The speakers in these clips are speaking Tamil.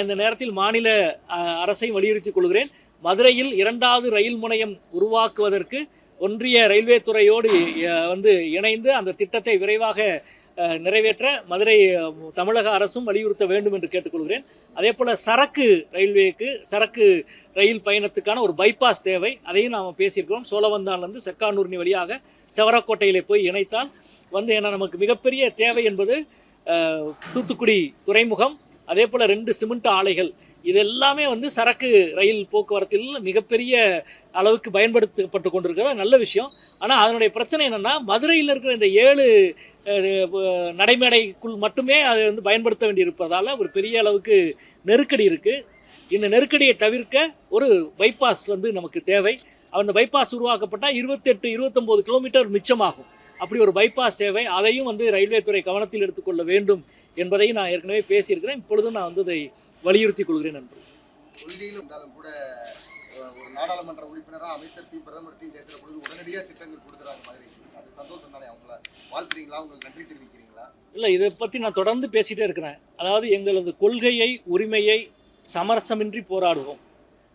இந்த நேரத்தில் மாநில அரசை வலியுறுத்திக் கொள்கிறேன். மதுரையில் 2வது ரயில் முனையம் உருவாக்குவதற்கு ஒன்றிய ரயில்வே துறையோடு இணைந்து அந்த திட்டத்தை விரைவாக நிறைவேற்ற மதுரை தமிழக அரசும் வலியுறுத்த வேண்டும் என்று கேட்டுக்கொள்கிறேன். அதே போல் சரக்கு ரயில் பயணத்துக்கான ஒரு பைபாஸ் தேவை, அதையும் நாம் பேசியிருக்கிறோம். சோழவந்தான்லேருந்து செக்கானூர்னி வழியாக செவரக்கோட்டையிலே போய் இணைத்தால் ஏன்னா நமக்கு மிகப்பெரிய தேவை என்பது தூத்துக்குடி துறைமுகம், அதே போல் 2 சிமெண்ட் ஆலைகள். இது எல்லாமே சரக்கு ரயில் போக்குவரத்தில் மிகப்பெரிய அளவுக்கு பயன்படுத்தப்பட்டு கொண்டிருக்கிறது, நல்ல விஷயம். ஆனால் அதனுடைய பிரச்சனை என்னென்னா, மதுரையில் இருக்கிற இந்த 7 நடைமேடைக்குள் மட்டுமே அது பயன்படுத்த வேண்டியிருப்பதால் ஒரு பெரிய அளவுக்கு நெருக்கடி இருக்குது. இந்த நெருக்கடியை தவிர்க்க ஒரு பைபாஸ் நமக்கு தேவை. அந்த பைபாஸ் உருவாக்கப்பட்டால் 28-29 கிலோமீட்டர் மிச்சமாகும். அப்படி ஒரு பைபாஸ் சேவை, அதையும் ரயில்வே துறை கவனத்தில் எடுத்துக்கொள்ள வேண்டும் என்பதையும் நான் ஏற்கனவே பேசியிருக்கிறேன். இப்பொழுதும் நான் இதை வலியுறுத்திக் கொள்கிறேன் நண்பர். கொள்கையில் இருந்தாலும் கூட ஒரு நாடாளுமன்ற உறுப்பினராக அமைச்சர் டீம் பிரதமர் டீம் கேட்கிற பொழுது உடனடியாக திட்டங்கள் கொடுக்குறாங்க மாதிரி, அது சந்தோஷம் தானே? அவங்கள வாழ்த்துறீங்களா, உங்களுக்கு நன்றி தெரிவிக்கிறீங்களா? இல்லை, இதை பற்றி நான் தொடர்ந்து பேசிகிட்டே இருக்கிறேன். அதாவது எங்களது கொள்கையை, உரிமையை சமரசமின்றி போராடுவோம்.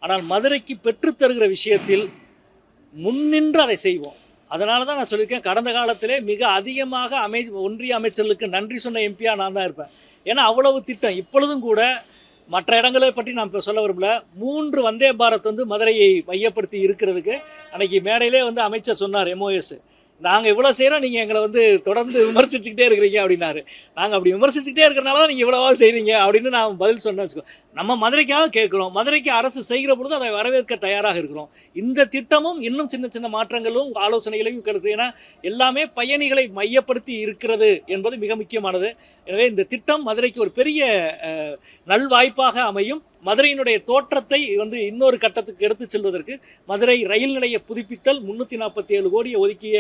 ஆனால் மதுரைக்கு பெற்றுத்தருகிற விஷயத்தில் முன்னின்று அதை செய்வோம். அதனால தான் நான் சொல்லியிருக்கேன், கடந்த காலத்திலே மிக அதிகமாக ஒன்றிய அமைச்சர்களுக்கு நன்றி சொன்ன எம்பியாக நான் தான் இருப்பேன். ஏன்னா அவ்வளவு திட்டம். இப்பொழுதும் கூட மற்ற இடங்களை பற்றி நான் இப்போ சொல்ல விரும்பல, 3 வந்தே பாரத் மதுரையை மையப்படுத்தி இருக்கிறதுக்கு அன்றைக்கி மேடையிலே அமைச்சர் சொன்னார், MOS நாங்கள் இவ்வளோ செய்கிறோம், நீங்கள் எங்களை தொடர்ந்து விமர்சிச்சுக்கிட்டே இருக்கிறீங்க அப்படின்னாரு. நாங்கள் அப்படி விமர்சிச்சுக்கிட்டே இருக்கிறனால தான் நீங்கள் இவ்வளோவா செய்கிறீங்க அப்படின்னு நான் பதில் சொன்னேன் வச்சுக்கோ. நம்ம மதுரைக்காக கேட்குறோம், மதுரைக்கு அரசு செய்கிற பொழுது அதை வரவேற்க தயாராக இருக்கிறோம். இந்த திட்டமும் இன்னும் சின்ன சின்ன மாற்றங்களும் ஆலோசனைகளையும் கிடைக்கும். ஏன்னா எல்லாமே பயணிகளை மையப்படுத்தி இருக்கிறது என்பது மிக முக்கியமானது. எனவே இந்த திட்டம் மதுரைக்கு ஒரு பெரிய நல்வாய்ப்பாக அமையும். மதுரையினுடைய தோற்றத்தை இன்னொரு கட்டத்துக்கு எடுத்து செல்வதற்கு மதுரை ரயில் நிலைய புதுப்பித்தல் 347 கோடியை ஒதுக்கிய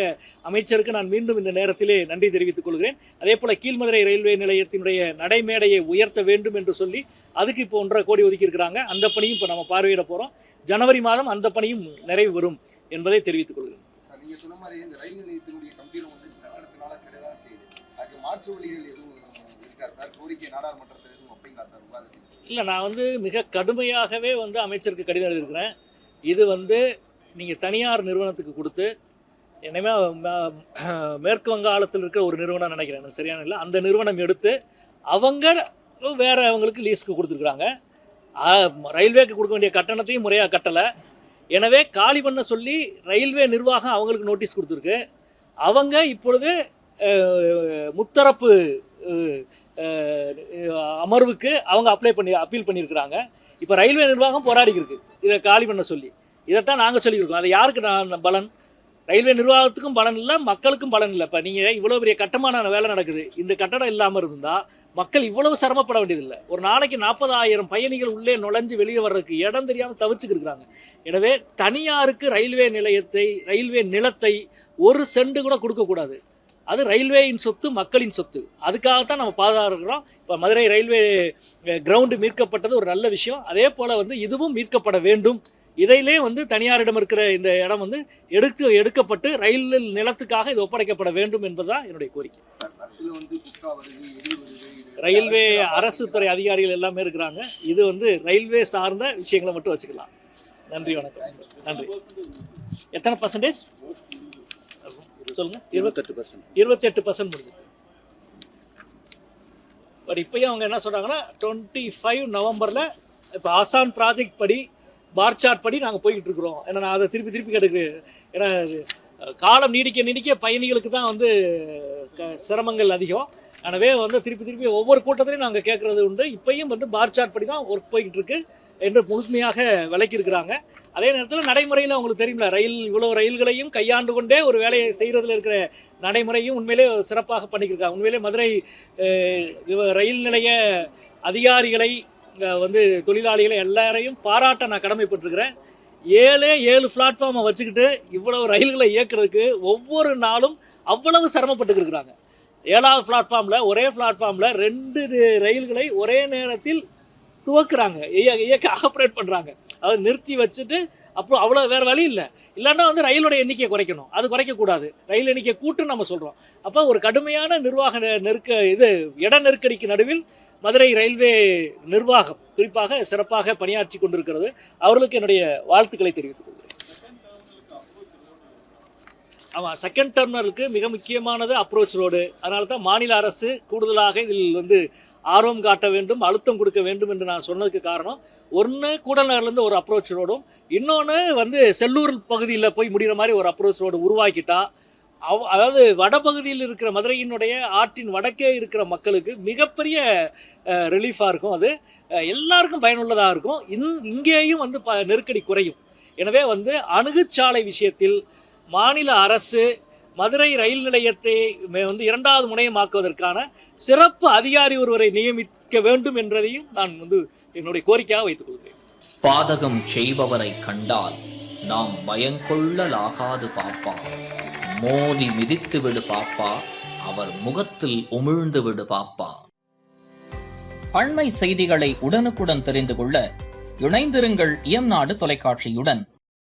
அமைச்சருக்கு நான் மீண்டும் இந்த நேரத்திலே நன்றி தெரிவித்துக் கொள்கிறேன். அதே போல் கீழ்மதுரை ரயில்வே நிலையத்தினுடைய நடைமேடையை உயர்த்த வேண்டும் என்று சொல்லி அதுக்கு இப்போ 1.5 கோடி ஒதுக்கியிருக்கிறாங்க. அந்த பணியும் இப்போ நம்ம பார்வையிட போகிறோம். ஜனவரி மாதம் அந்த பணியும் நிறைவு வரும் என்பதை தெரிவித்துக் கொள்கிறேன். நீங்கள் சொன்ன மாதிரி இந்த ரயில் நிலையத்தினுடைய கம்பீரம் அடுத்த நாளாக கிடையாது செய்யுது. அதுக்கு மாற்று வழிகள் எதுவும் இருக்கா சார்? கோரிக்கை நாடாளுமன்றத்தில் எதுவும் வைப்பீங்களா சார் விவாதத்தில்? இல்லை, நான் மிக கடுமையாகவே அமைச்சருக்கு கடிதம் எழுதியிருக்கிறேன். இது நீங்கள் தனியார் நிறுவனத்துக்கு கொடுத்து, என்னமே மேற்கு வங்காளத்தில் இருக்கிற ஒரு நிறுவனம் நினைக்கிறேன், எனக்கு சரியான இல்லை, அந்த நிறுவனம் எடுத்து அவங்க வேறு அவங்களுக்கு லீஸ்க்கு கொடுத்துருக்குறாங்க. ரயில்வேக்கு கொடுக்க வேண்டிய கட்டணத்தையும் முறையாக கட்டலை. எனவே காலி பண்ண சொல்லி ரயில்வே நிர்வாகம் அவங்களுக்கு நோட்டீஸ் கொடுத்துருக்கு. அவங்க இப்பொழுது முத்தரப்பு அமர்வுக்கு அவங்க அப்பீல் பண்ணியிருக்கிறாங்க. இப்போ ரயில்வே நிர்வாகம் போராடிக்கிருக்கு இதை காலி பண்ண சொல்லி. இதைத்தான் நாங்கள் சொல்லியிருக்கோம். அது யாருக்கு பலன்? ரயில்வே நிர்வாகத்துக்கும் பலன் இல்லை, மக்களுக்கும் பலன் இல்லை. இப்போ நீங்கள் இவ்வளோ பெரிய கட்டமான வேலை நடக்குது, இந்த கட்டடம் இல்லாமல் இருந்தால் மக்கள் இவ்வளவு சிரமப்பட வேண்டியதில்லை. ஒரு நாளைக்கு 40,000 பயணிகள் உள்ளே நுழைஞ்சு வெளியே வர்றதுக்கு இடம் தெரியாமல் தவிச்சுக்கிருக்கிறாங்க. எனவே தனியாருக்கு ரயில்வே நிலத்தை 1 சென்ட் கூட கொடுக்கக்கூடாது. அது ரயில்வேயின் சொத்து, மக்களின் சொத்து. அதுக்காகத்தான் நம்ம பாதுகாக்கிறோம். இப்போ மதுரை ரயில்வே கிரவுண்டு மீட்கப்பட்டது ஒரு நல்ல விஷயம். அதே போல் இதுவும் மீட்கப்பட வேண்டும். இதிலே தனியாரிடம் இருக்கிற இந்த இடம் எடுக்கப்பட்டு ரயில் நிலத்துக்காக இது ஒப்படைக்கப்பட வேண்டும் என்பதுதான் என்னுடைய கோரிக்கை. ரயில்வே அரசு துறை அதிகாரிகள் எல்லாமே இருக்கிறாங்க. இது ரயில்வே சார்ந்த விஷயங்களை மட்டும் வச்சுக்கலாம். நன்றி, வணக்கம். நன்றி. எத்தனை பர்சன்டேஜ் சொல்லுங்க? 28% முடிஞ்சு. பட் இப்பயும் அவங்க என்ன சொல்றாங்கன்னா 25 நவம்பரில் இப்போ ஆசான் ப்ராஜெக்ட் படி, பார் சார்ட் படி நாங்கள் போய்கிட்டு இருக்கிறோம். ஏன்னா நான் அதை திருப்பி கேட்டுக்கு, ஏன்னா காலம் நீடிக்க பயணிகளுக்கு தான் சிரமங்கள் அதிகம். எனவே திருப்பி ஒவ்வொரு கூட்டத்திலையும் நாங்கள் கேட்குறது உண்டு. இப்பயும் பார் சார்ட் படி தான் ஒர்க் போய்கிட்டு இருக்கு என்று முழுமையாக விளக்கியிருக்கிறாங்க. அதே நேரத்தில் நடைமுறையில் அவங்களுக்கு தெரியுமில்ல, இவ்வளோ ரயில்களையும் கையாண்டு கொண்டே ஒரு வேலையை செய்கிறதுல இருக்கிற நடைமுறையும் உண்மையிலே சிறப்பாக பண்ணிக்கிருக்காங்க. உண்மையிலே மதுரை ரயில் நிலைய அதிகாரிகளை, தொழிலாளிகளை எல்லாரையும் பாராட்ட நான் கடமைப்பட்டிருக்கிறேன். 7 பிளாட்ஃபார்மை வச்சுக்கிட்டு இவ்வளவு ரயில்களை இயக்குறதுக்கு ஒவ்வொரு நாளும் அவ்வளவு சிரமப்பட்டுக்கு இருக்கிறாங்க. 7வது பிளாட்ஃபார்மில், ஒரே பிளாட்ஃபார்மில் 2 ரயில்களை ஒரே நேரத்தில் துவக்குறாங்க, ஆப்ரேட் பண்ணுறாங்க. அதை நிறுத்தி வச்சுட்டு அப்புறம் அவ்வளோ வேறு வழி இல்லைன்னா ரயிலோட எண்ணிக்கையை குறைக்கணும். அது குறைக்கக்கூடாது, ரயில் எண்ணிக்கை கூட்டுன்னு நம்ம சொல்கிறோம். அப்போ ஒரு கடுமையான நிர்வாக இட நெருக்கடிக்கு நடுவில் மதுரை ரயில்வே நிர்வாகம் குறிப்பாக சிறப்பாக பணியாற்றி கொண்டிருக்கிறது. அவர்களுக்கு என்னுடைய வாழ்த்துக்களை தெரிவித்துக் கொள்கிறேன். ஆமாம், செகண்ட் டெர்மினலுக்கு மிக முக்கியமானது அப்ரோச் ரோடு. அதனால தான் மாநில அரசு கூடுதலாக இதில் ஆர்வம் காட்ட வேண்டும், அழுத்தம் கொடுக்க வேண்டும் என்று நான் சொன்னதுக்கு காரணம், ஒன்று கூடல்நகர்லேருந்து ஒரு அப்ரோச் ரோடும், இன்னொன்று செல்லூர் பகுதியில் போய் முடிகிற மாதிரி ஒரு அப்ரோச் ரோடு உருவாக்கிட்டா அதாவது வடபகுதியில் இருக்கிற மதுரையினுடைய ஆற்றின் வடக்கே இருக்கிற மக்களுக்கு மிகப்பெரிய ரிலீஃபாக இருக்கும். அது எல்லாருக்கும் பயனுள்ளதாக இருக்கும். இங்கேயும் நெருக்கடி குறையும். எனவே அணுகுச்சாலை விஷயத்தில் மாநில அரசு மதுரை ரயில் நிலையத்தை இரண்டாவது முனையமாக்குவதற்கான சிறப்பு அதிகாரி ஒருவரை நியமிக்க வேண்டும் என்றதையும் நான் என்னுடைய கோரிக்கையாக வைத்துக் கொள்கிறேன். பாதகம் செய்பவரை கண்டால் நாம் பயங்கொள்ளலாகாது பாப்பா, மோதி மிதித்து விடு பாப்பா, அவர் முகத்தில் உமிழ்ந்து விடு பாப்பா. அண்மை செய்திகளை உடனுக்குடன் தெரிந்து கொள்ள இணைந்திருங்கள் இயம்நாடு தொலைக்காட்சியுடன்.